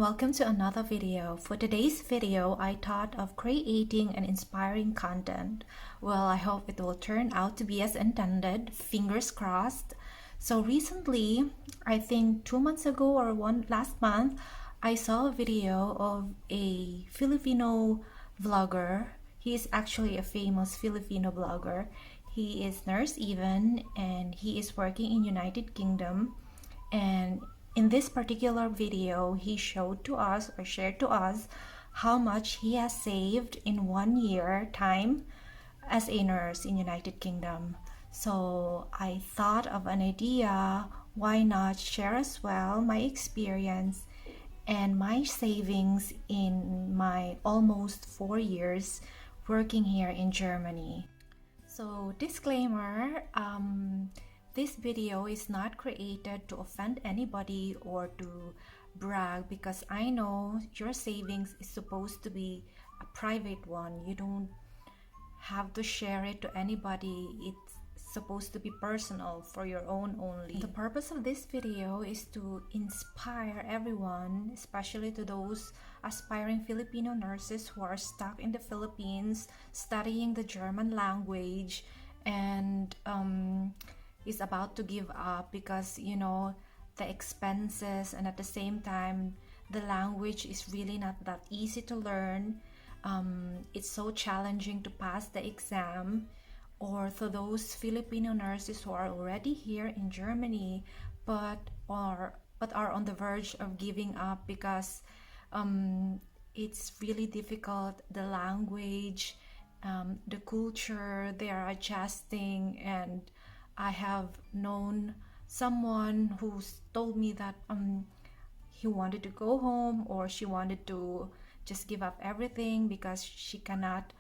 welcome to another video. For today's video, I thought of creating an inspiring content. Well, I hope it will turn out to be as intended, fingers crossed. So recently, I think 2 months ago or last month, I saw a video of a Filipino vlogger. He is actually a famous Filipino vlogger. He is Nurse Even and he is working in United Kingdom. And in this particular video, he showed to us or shared to us how much he has saved in 1 year time as a nurse in United Kingdom. So I thought of an idea, why not share as well my experience and my savings in my almost 4 years working here in Germany. So disclaimer, this video is not created to offend anybody or to brag, because I know your savings is supposed to be a private one. You don't have to share it to anybody. It's supposed to be personal for your own only. The purpose of this video is to inspire everyone, especially to those aspiring Filipino nurses who are stuck in the Philippines studying the German language and is about to give up because the expenses, and at the same time the language is really not that easy to learn. It's so challenging to pass the exam. Or for those Filipino nurses who are already here in Germany but are on the verge of giving up because it's really difficult, the language, the culture they are adjusting. And I have known someone who's told me that he wanted to go home, or she wanted to just give up everything because she cannot,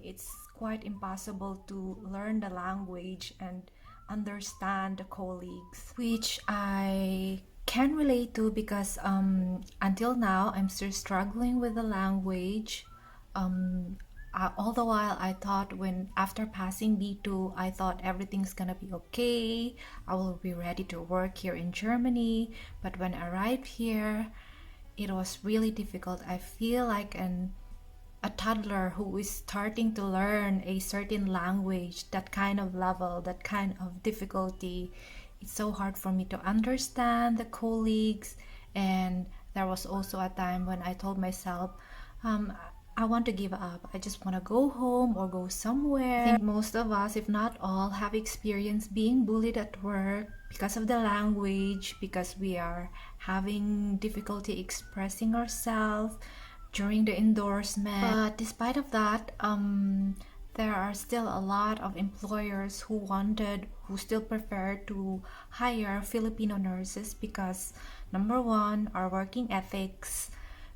it's quite impossible to learn the language and understand the colleagues, which I can relate to because until now I'm still struggling with the language. All the while I thought, when after passing B2, I thought everything's gonna be okay, I will be ready to work here in Germany. But when I arrived here, it was really difficult. I feel like a toddler who is starting to learn a certain language, that kind of level, that kind of difficulty. It's so hard for me to understand the colleagues. And there was also a time when I told myself, I want to give up. I just want to go home or go somewhere. I think most of us, if not all, have experienced being bullied at work because of the language, because we are having difficulty expressing ourselves during the endorsement. But despite of that, there are still a lot of employers who still prefer to hire Filipino nurses because, number one, our working ethics.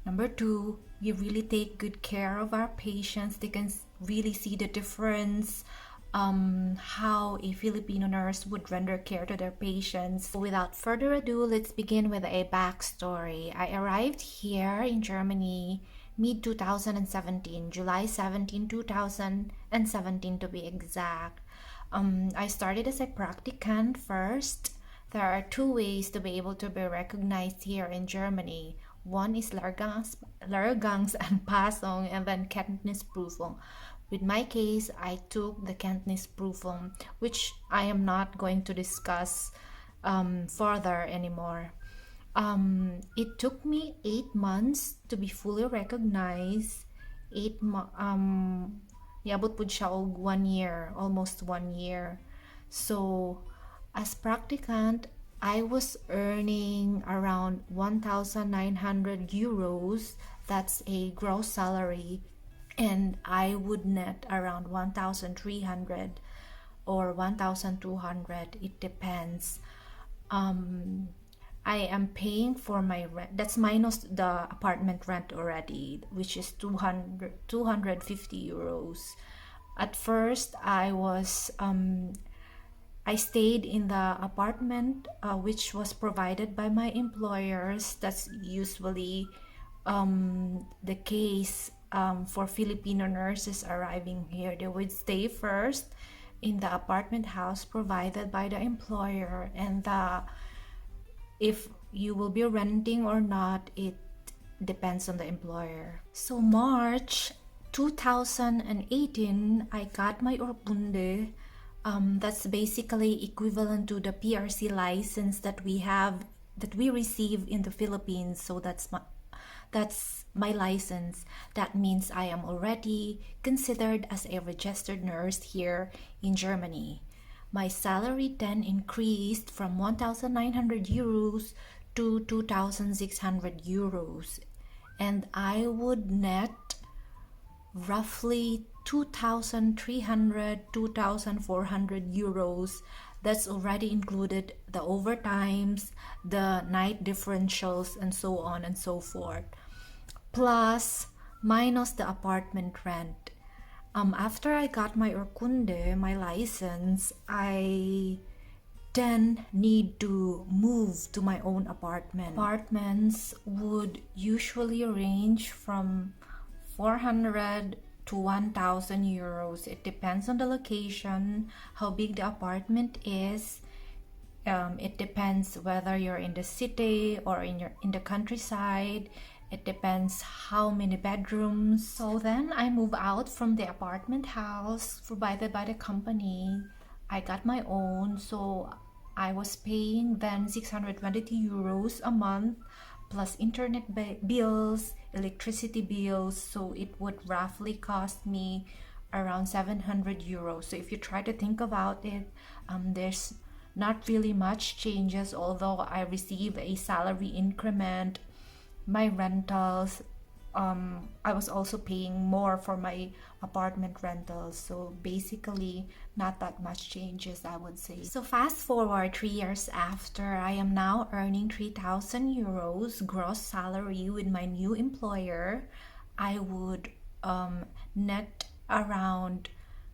Number two, we really take good care of our patients. They can really see the difference, how a Filipino nurse would render care to their patients. Without further ado, let's begin with a backstory. I arrived here in Germany mid-2017, July 17, 2017 to be exact. I started as a practicant first. There are two ways to be able to be recognized here in Germany. One is Lehrgangsanpassung and then Kenntnisprüfung. With my case, I took the Kenntnisprüfung, which I am not going to discuss further anymore. It took me 8 months to be fully recognized. Niabot pud siya og 1 year, almost 1 year. So, as practicant, I was earning around 1,900 euros. That's a gross salary. And I would net around 1,300 or 1,200. It depends. I am paying for my rent. That's minus the apartment rent already, which is 250 euros. At first, I stayed in the apartment which was provided by my employers. That's usually the case for Filipino nurses arriving here. They would stay first in the apartment house provided by the employer, and if you will be renting or not, it depends on the employer. So March 2018, I got my Urpunde. That's basically equivalent to the PRC license that we receive in the Philippines. So that's my license. That means I am already considered as a registered nurse here in Germany. My salary then increased from 1,900 euros to 2,600 euros, and I would net roughly 2,300, 2,400 euros. That's already included the overtimes, the night differentials, and so on and so forth, plus minus the apartment rent. After I got my Urkunde, my license, I then need to move to my own apartment. Apartments would usually range from 400 to 1,000 euros. It depends on the location, how big the apartment is. It depends whether you're in the city or in the countryside. It depends how many bedrooms. So then I move out from the apartment house provided by the company. I got my own, so I was paying then 620 euros a month plus internet bills, electricity bills. So it would roughly cost me around 700 euros. So if you try to think about it, there's not really much changes, although I receive a salary increment. My rentals, I was also paying more for my apartment rentals, so basically not that much changes, I would say. So fast forward 3 years after, I am now earning 3,000 euros gross salary with my new employer. I would net around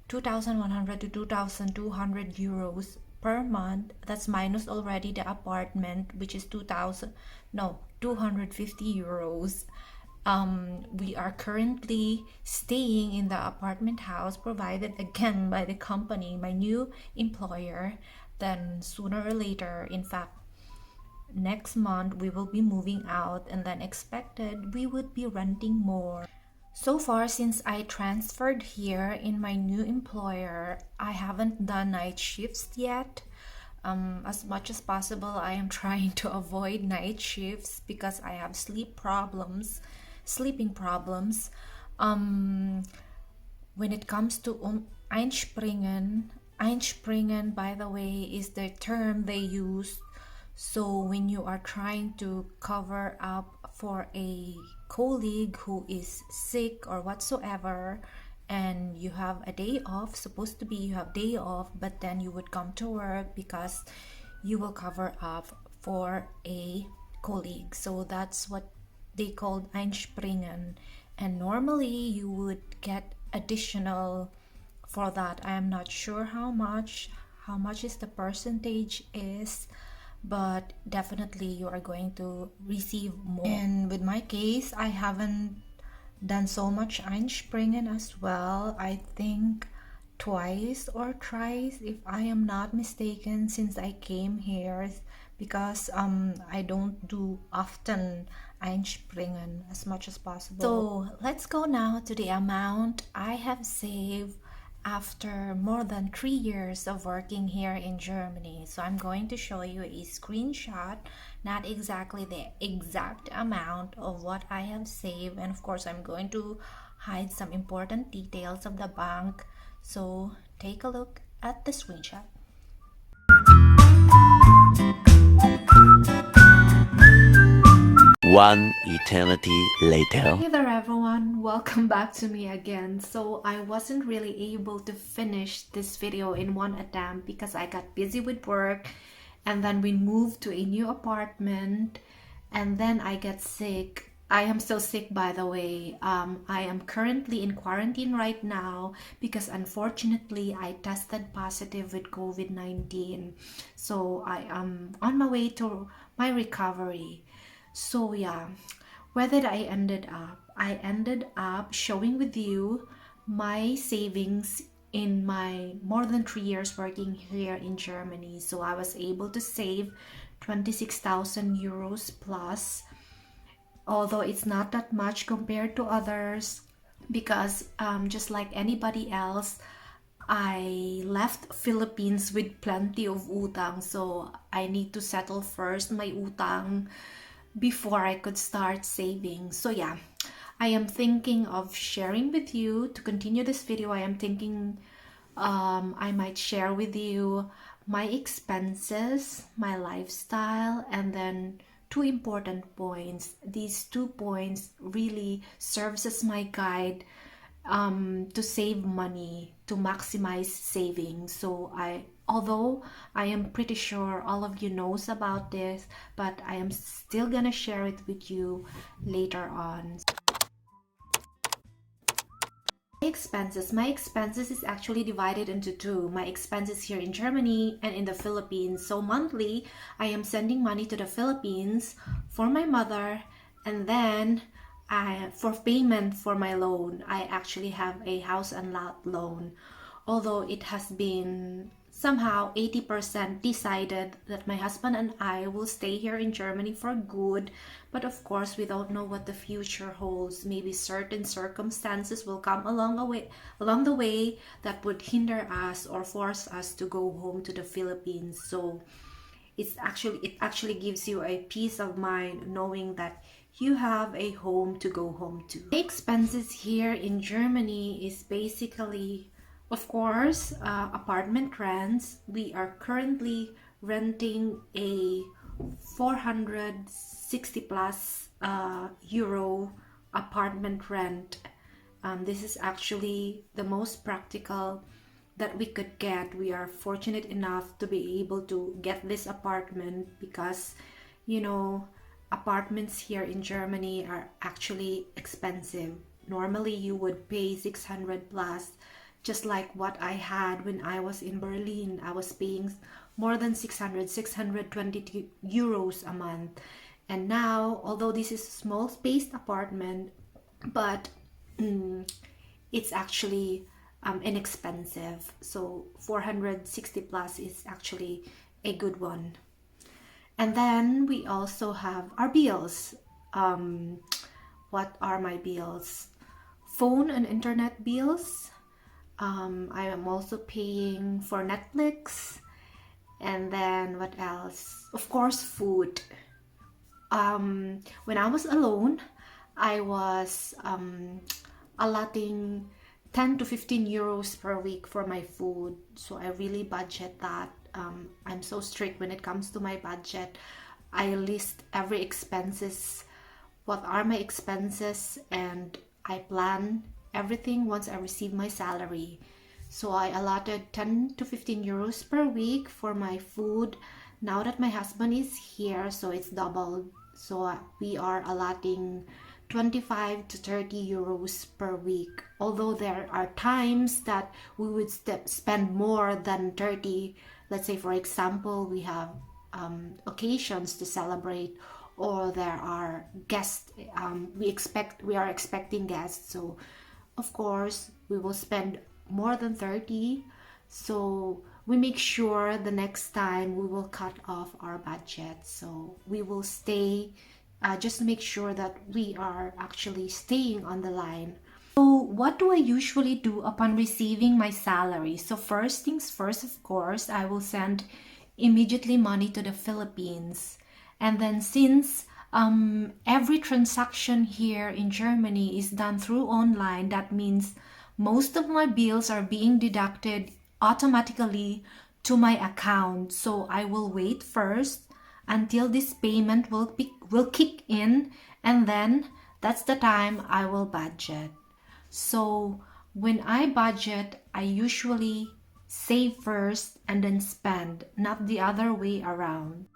2,100 to 2,200 euros per month. That's minus already the apartment, which is 250 euros. We are currently staying in the apartment house provided again by the company, my new employer. Then sooner or later, in fact next month, we will be moving out, and then expected we would be renting more. So far, since I transferred here in my new employer, I haven't done night shifts yet. As much as possible, I am trying to avoid night shifts because I have sleeping problems. When it comes to Einspringen, by the way, is the term they use. So when you are trying to cover up for a colleague who is sick or whatsoever, and you have a day off, supposed to be you have day off, but then you would come to work because you will cover up for a colleague. So that's what they called Einspringen, and normally you would get additional for that. I am not sure how much is the percentage is, but definitely you are going to receive more. And with my case, I haven't done so much Einspringen as well. I think twice or thrice, if I am not mistaken, since I came here, because I don't do often Einspringen as much as possible. So let's go now to the amount I have saved after more than 3 years of working here in Germany. So I'm going to show you a screenshot, not exactly the exact amount of what I have saved, and of course I'm going to hide some important details of the bank. So take a look at the screenshot. One eternity later. Hey there everyone, welcome back to me again. So I wasn't really able to finish this video in one attempt because I got busy with work, and then we moved to a new apartment, and then I get sick. I am so sick, by the way. I am currently in quarantine right now because unfortunately I tested positive with COVID-19. So I am on my way to my recovery. So yeah, where did I ended up? I ended up showing with you my savings in my more than 3 years working here in Germany. So I was able to save 26,000 euros plus. although it's not that much compared to others, because just like anybody else, I left Philippines with plenty of utang, so I need to settle first my utang before I could start saving. So yeah, I am thinking of sharing with you. To continue this video, I am thinking I might share with you my expenses, my lifestyle, and then two important points. These 2 points really serves as my guide to save money, to maximize savings. So although I am pretty sure all of you knows about this, but I am still gonna share it with you later on. My expenses is actually divided into two: my expenses here in Germany and in the Philippines. So monthly I am sending money to the Philippines for my mother, and then for payment for my loan. I actually have a house and lot loan, although it has been somehow 80% decided that my husband and I will stay here in Germany for good. But of course, we don't know what the future holds. Maybe certain circumstances will come along the way that would hinder us or force us to go home to the Philippines. So it actually gives you a peace of mind knowing that you have a home to go home to. The expenses here in Germany is basically, of course, apartment rents. We are currently renting a 460 plus euro apartment rent. This is actually the most practical that we could get. We are fortunate enough to be able to get this apartment because, you know, apartments here in Germany are actually expensive. Normally you would pay 600 plus, just like what I had when I was in Berlin. I was paying more than 620 euros a month. And now, although this is a small spaced apartment, but it's actually inexpensive. So 460 plus is actually a good one. And then we also have our bills. What are my bills? Phone and internet bills. I am also paying for Netflix. And then what else? Of course, food. When I was alone, I was allotting 10 to 15 euros per week for my food. So I really budget that. I'm so strict when it comes to my budget. I list every expenses, what are my expenses, and I plan everything once I receive my salary. So I allotted 10 to 15 euros per week for my food. Now that my husband is here, so it's doubled. So we are allotting 25 to 30 euros per week. Although there are times that we would spend more than 30. Let's say, for example, we have occasions to celebrate, or there are guests. We are expecting guests. So, of course, we will spend more than 30. So we make sure the next time we will cut off our budget. So we will stay, just to make sure that we are actually staying on the line. So what do I usually do upon receiving my salary? So first things first, of course, I will send immediately money to the Philippines. And then since every transaction here in Germany is done through online, that means most of my bills are being deducted automatically to my account. So I will wait first until this payment will kick in, and then that's the time I will budget. So when I budget, I usually save first and then spend, not the other way around.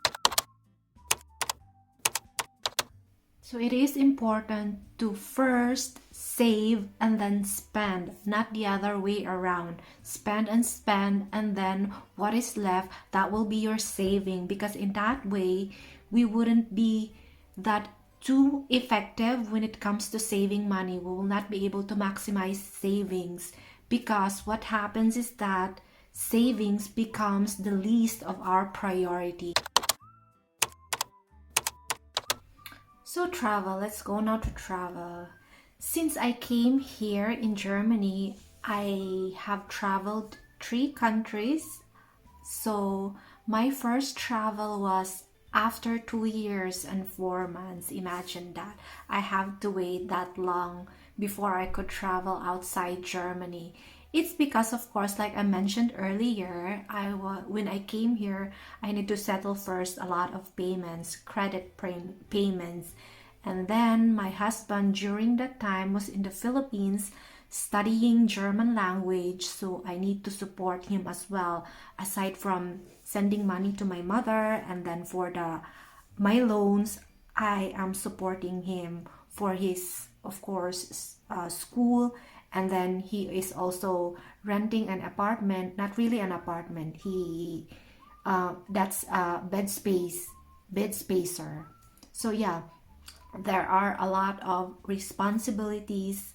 So it is important to first save and then spend, not the other way around. Spend, and then what is left, that will be your saving, because in that way we wouldn't be that too effective when it comes to saving money. We will not be able to maximize savings, because what happens is that savings becomes the least of our priority. So travel, let's go now to travel. Since I came here in Germany, I have traveled 3 countries. So my first travel was after 2 years and 4 months. Imagine that. I have to wait that long before I could travel outside Germany. It's because, of course, like I mentioned earlier, when I came here, I need to settle first a lot of payments, payments. And then my husband during that time was in the Philippines studying German language, so I need to support him as well, aside from sending money to my mother, and then for my loans, I am supporting him for his, of course, school, and then he is also renting an apartment, not really an apartment, that's a bed spacer. So yeah, there are a lot of responsibilities,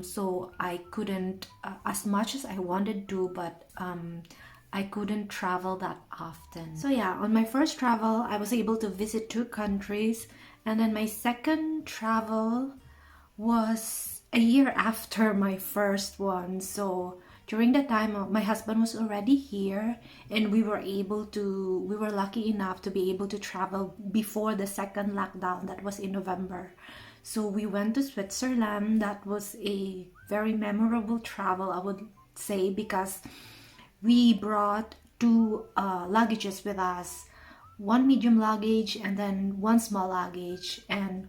so I couldn't, as much as I wanted to, but I couldn't travel that often. So yeah, on my first travel, I was able to visit 2 countries, and then my second travel was a year after my first one. So during that time, my husband was already here, and we were lucky enough to be able to travel before the second lockdown that was in November. So we went to Switzerland. That was a very memorable travel, I would say, because we brought 2 luggages with us, one medium luggage and then one small luggage. And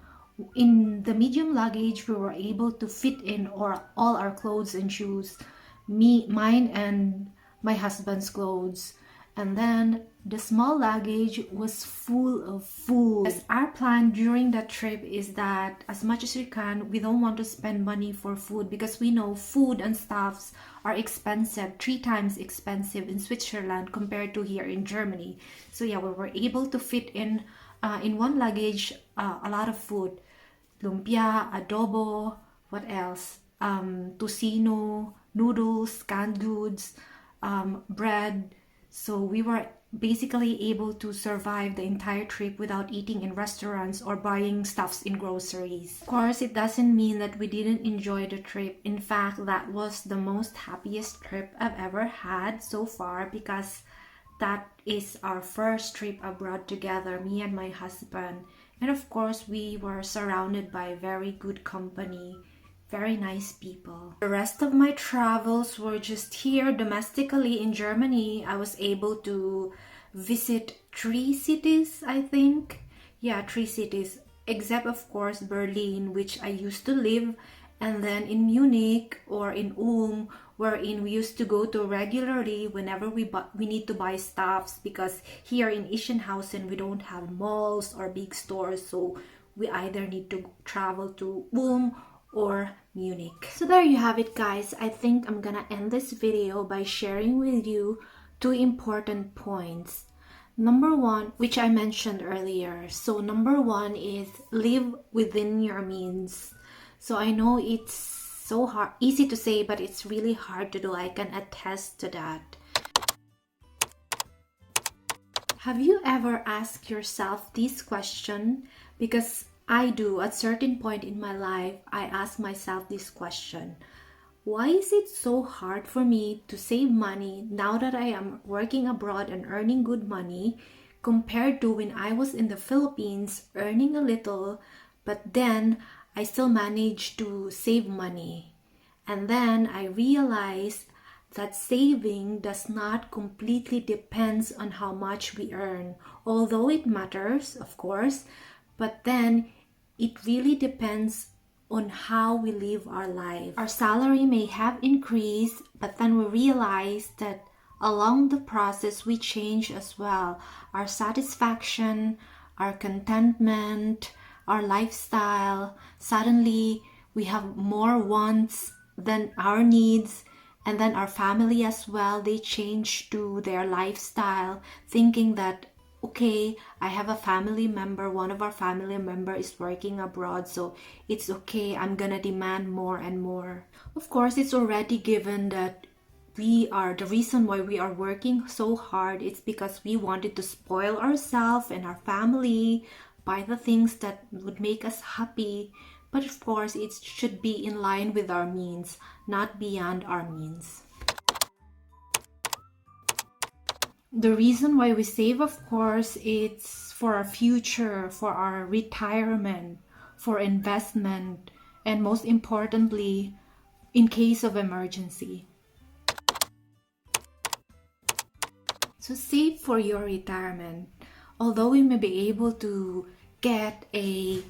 in the medium luggage, we were able to fit in all our clothes and shoes, mine and my husband's clothes. And then the small luggage was full of food. As our plan during that trip is that as much as we can, we don't want to spend money for food, because we know food and stuffs are expensive, 3 times expensive in Switzerland compared to here in Germany. So yeah, we were able to fit in one luggage a lot of food: lumpia, adobo, what else? Tocino, noodles, canned goods, bread. So we were basically able to survive the entire trip without eating in restaurants or buying stuffs in groceries. Of course, it doesn't mean that we didn't enjoy the trip. In fact, that was the most happiest trip I've ever had so far, because that is our first trip abroad together, me and my husband. And of course, we were surrounded by very good company, very nice people. The rest of my travels were just here domestically in Germany. I was able to visit 3 cities, I think. Yeah, 3 cities, except of course Berlin, which I used to live, and then in Munich or in Ulm, wherein we used to go to regularly whenever we need to buy stuffs, because here in Ischenhausen we don't have malls or big stores, so we either need to travel to Ulm or Munich. So there you have it, guys. I think I'm gonna end this video by sharing with you 2 important points. Number 1, which I mentioned earlier. So number 1 is live within your means. So I know it's so easy to say, but it's really hard to do. I can attest to that. Have you ever asked yourself this question? Because I do. At certain point in my life, I ask myself this question: why is it so hard for me to save money now that I am working abroad and earning good money, compared to when I was in the Philippines earning a little, but then I still managed to save money? And then I realized that saving does not completely depends on how much we earn, although it matters, of course, but then it really depends on how we live our life. Our salary may have increased, but then we realize that along the process we change as well. Our satisfaction, our contentment, our lifestyle, suddenly we have more wants than our needs. And then our family as well, they change to their lifestyle, thinking that, okay, I have a family member, one of our family member is working abroad, so it's okay, I'm gonna demand more and more. Of course, it's already given that the reason why we are working so hard, it's because we wanted to spoil ourselves and our family buy the things that would make us happy, but of course it should be in line with our means, not beyond our means. The reason why we save, of course, it's for our future, for our retirement, for investment, and most importantly, in case of emergency. So save for your retirement. Although we may be able to get a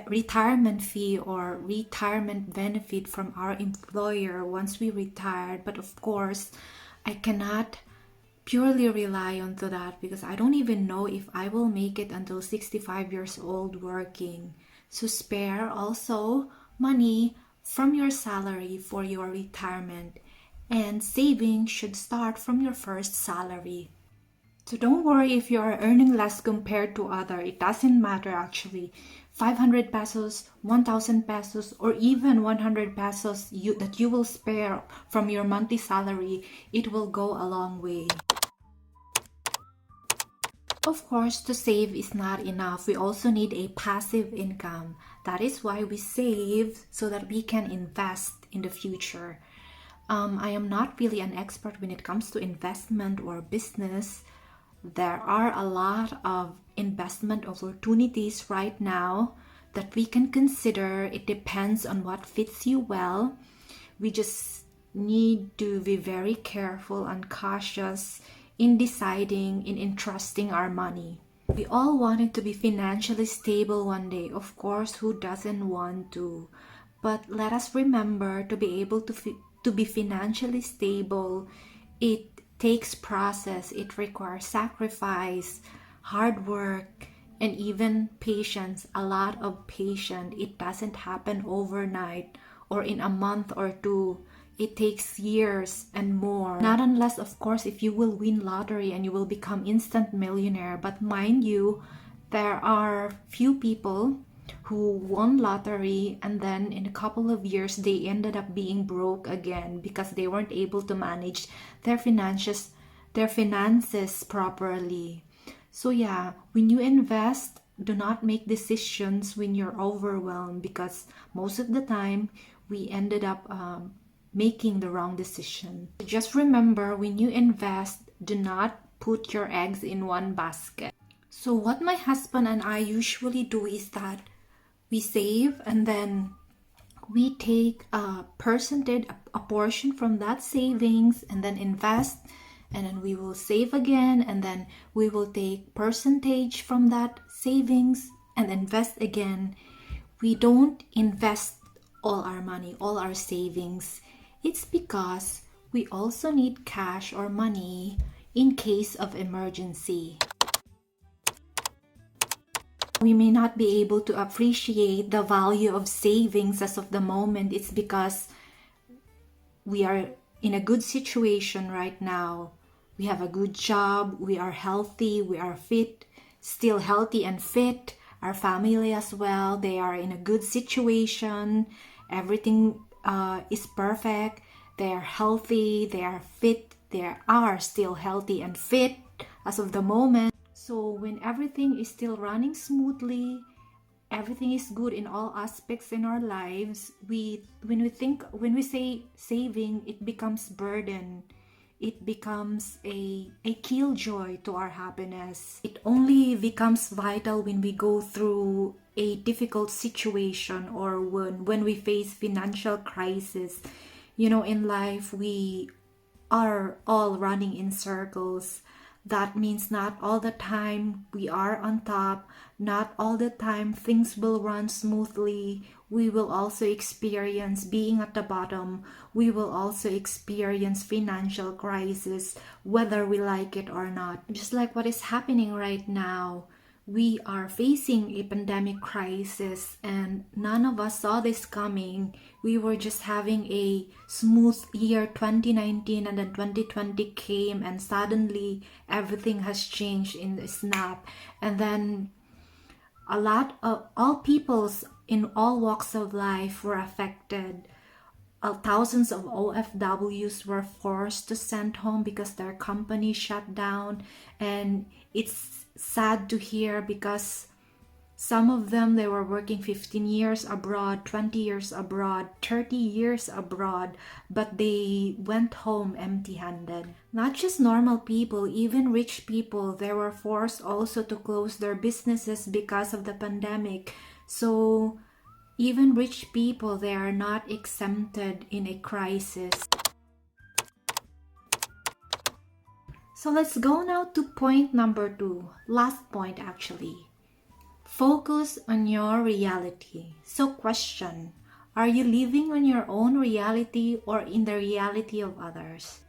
retirement fee or retirement benefit from our employer once we retired, but of course, I cannot purely rely on to that because I don't even know if I will make it until 65 years old working. So spare also money from your salary for your retirement, and saving should start from your first salary. So don't worry if you are earning less compared to other. It doesn't matter actually. 500 pesos, 1,000 pesos, or even 100 pesos that you will spare from your monthly salary, it will go a long way. Of course, to save is not enough. We also need a passive income. That is why we save, so that we can invest in the future. I am not really an expert when it comes to investment or business. There are a lot of investment opportunities right now that we can consider. It depends on what fits you well. We just need to be very careful and cautious in deciding, in entrusting our money. We all wanted to be financially stable one day. Of course, who doesn't want to? But let us remember, to be able to be financially stable, it takes process. It requires sacrifice, hard work, and even patience. A lot of patience. It doesn't happen overnight or in a month or two. It takes years and more. Not unless, of course, if you will win lottery and you will become instant millionaire. But mind you, there are few people who won lottery and then in a couple of years they ended up being broke again because they weren't able to manage their finances properly. So yeah, when you invest, do not make decisions when you're overwhelmed, because most of the time we ended up making the wrong decision. Just remember, when you invest, do not put your eggs in one basket. So what my husband and I usually do is that we save and then we take a percentage, a portion from that savings, and then invest, and then we will save again, and then we will take percentage from that savings and invest again. We don't invest all our money, all our savings. It's because we also need cash or money in case of emergency. We may not be able to appreciate the value of savings as of the moment. It's because we are in a good situation right now. We have a good job, we are healthy, we are fit, still healthy and fit. Our family as well, they are in a good situation. Everything is perfect. They are healthy, they are fit, they are still healthy and fit as of the moment. So when everything is still running smoothly, everything is good in all aspects in our lives, when we say saving, it becomes burden. It becomes a killjoy to our happiness. It only becomes vital when we go through a difficult situation or when we face financial crisis. You know, in life, we are all running in circles. That means not all the time we are on top, not all the time things will run smoothly. We will also experience being at the bottom. We will also experience financial crisis, whether we like it or not. Just like what is happening right now. We are facing a pandemic crisis and none of us saw this coming. We were just having a smooth year 2019, and then 2020 came and suddenly everything has changed in a snap. And then a lot of all peoples in all walks of life were affected. Thousands of OFWs were forced to send home because their company shut down, and it's sad to hear because Some of them, they were working 15 years abroad, 20 years abroad, 30 years abroad, but they went home empty-handed. Not just normal people, even rich people, they were forced also to close their businesses because of the pandemic. So even rich people, they are not exempted in a crisis. So let's go now to point number 2, last point actually. Focus on your reality. So question, are you living on your own reality or in the reality of others?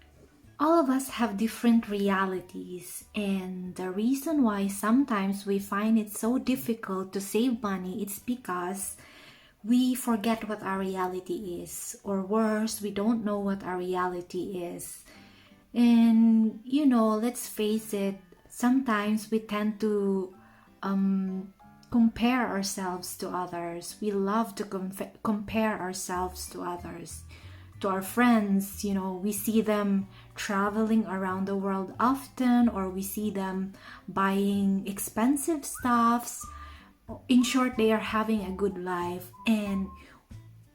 All of us have different realities, and the reason why sometimes we find it so difficult to save money, it's because we forget what our reality is, or worse, we don't know what our reality is. And let's face it, sometimes we tend to compare ourselves to others. We love to compare ourselves to others, to our friends. We see them traveling around the world often, or we see them buying expensive stuffs. In short, they are having a good life, and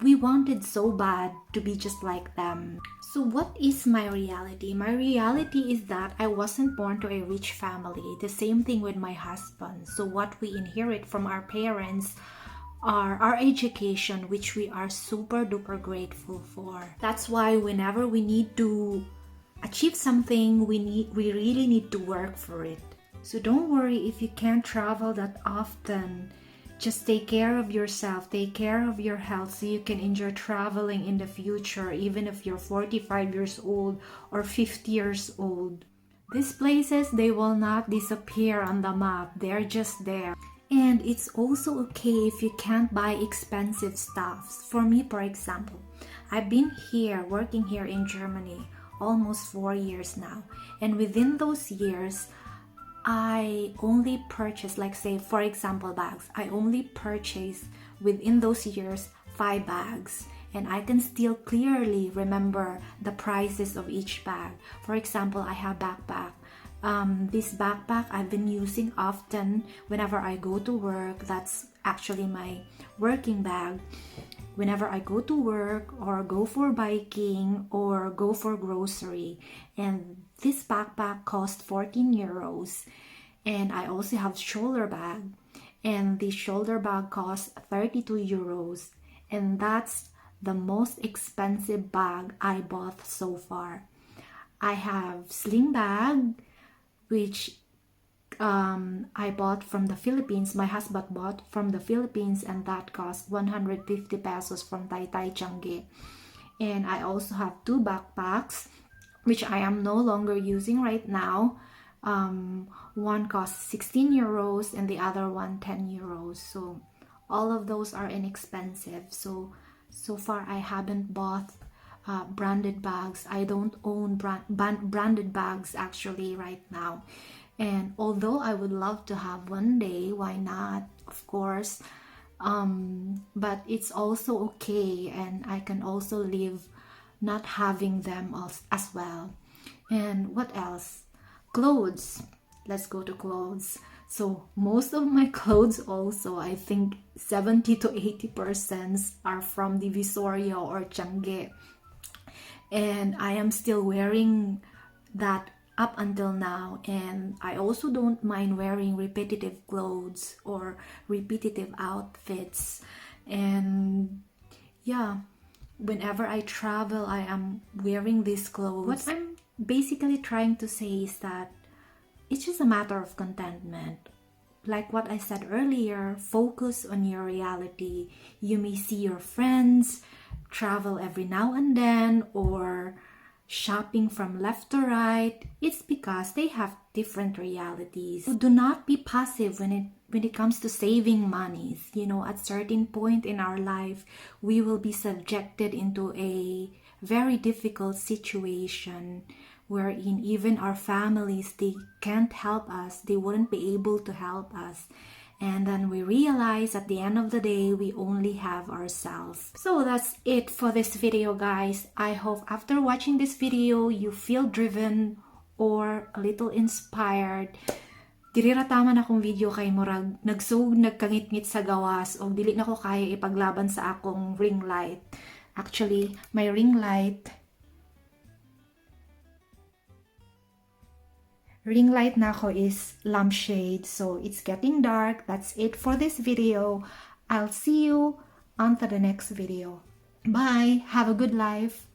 we wanted so bad to be just like them. So what is my reality? My reality is that I wasn't born to a rich family. The same thing with my husband. So what we inherit from our parents are our education, which we are super duper grateful for. That's why whenever we need to achieve something, we really need to work for it. So don't worry if you can't travel that often. Just take care of yourself, take care of your health so you can enjoy traveling in the future, even if you're 45 years old or 50 years old. These places, they will not disappear on the map. They're just there. And it's also okay if you can't buy expensive stuff. For me, for example, I've been here, working here in Germany, almost 4 years now. And within those years, I only purchased, like say for example bags, I only purchased within those years 5 bags, and I can still clearly remember the prices of each bag. For example, I have backpack. This backpack I've been using often whenever I go to work. That's actually my working bag. Whenever I go to work or go for biking or go for grocery. And this backpack cost 14 euros. And I also have shoulder bag. And the shoulder bag costs 32 euros. And that's the most expensive bag I bought so far. I have sling bag, which I bought from the Philippines. My husband bought from the Philippines, and that cost 150 pesos from Taytay Changi. And I also have 2 backpacks, which I am no longer using right now. One costs 16 euros and the other one 10 euros. So all of those are inexpensive. So far I haven't bought branded bags. I don't own branded bags actually right now. And although I would love to have one day, why not? Of course. But it's also okay, and I can also live not having them as well. And what else? Clothes. Let's go to clothes. So most of my clothes also, I think 70 to 80% are from Divisoria or Changi. And I am still wearing that up until now, and I also don't mind wearing repetitive clothes or repetitive outfits. And yeah, whenever I travel, I am wearing these clothes. What I'm basically trying to say is that it's just a matter of contentment. Like what I said earlier, focus on your reality. You may see your friends travel every now and then, or shopping from left to right. It's because they have different realities. So do not be passive when it comes to saving money. At certain point in our life, we will be subjected into a very difficult situation wherein even our families, they can't help us. They wouldn't be able to help us. And then we realize at the end of the day, we only have ourselves. So that's it for this video, guys. I hope after watching this video, you feel driven or a little inspired Diri ra taman akong video kay murag nagsug nagkangit-ngit sa gawas o dili na ko kaya ipaglaban sa akong ring light. Actually, my ring light nako is lampshade, so it's getting dark. That's it for this video. I'll see you on to the next video. Bye. Have a good life.